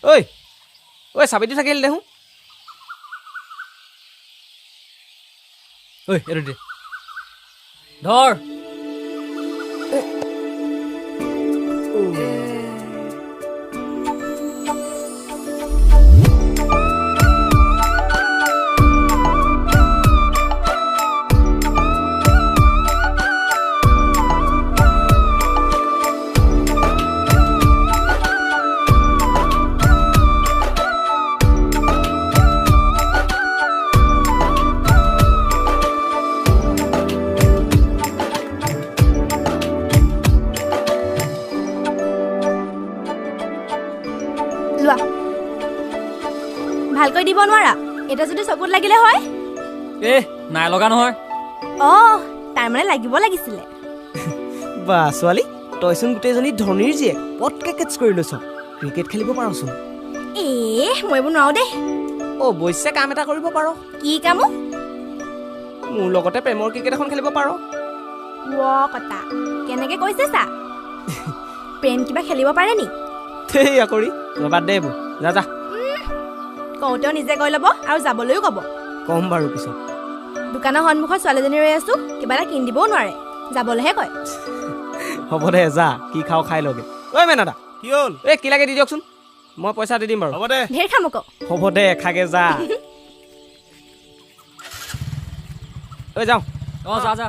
ঐ ঐ চাবিটো থাকিল দেখোন ঐ এইটো দে ধৰ ভালকৈ দিব নোৱাৰা এটা যদি চকুত লাগিলে হয় নাই লগা নহয় তাৰ মানে লাগিব লাগিছিলে বা ছোৱালী তইচোন গোটেইজনী ধনীৰ জীয়েক পটকে কেটছ কৰি লৈছ ক্ৰিকেট খেলিব পাৰচোন মই এইবোৰ নোৱাৰো দেই অৱশ্যে কাম এটা কৰিব পাৰ কি কামো মোৰ লগতে প্ৰেমৰ ক্ৰিকেট এখন খেলিব পাৰ কথা কেনেকে কৈছে চা প্ৰেম কিবা খেলিব পাৰে নি সেই আকৰি বাদ দে এইবোৰ যা যা কওঁতেও নিজে কৈ ল'ব আৰু যাবলৈও ক'ব কম বাৰু পিছত দোকানৰ সন্মুখত ছোৱালীজনী ৰৈ আছো কিবা এটা কিনি দিবও নোৱাৰে যাবলৈহে কয় হ'ব দে যা কি খাওঁ খাই লগে ঐ মেনাদা কি হ'ল কি লাগে দি দিয়কচোন মই পইচা দি দিম বাৰু হ'ব দে ঢেৰ খাম আকৌ হ'ব দে খাগে যা ঐ যাওঁ যা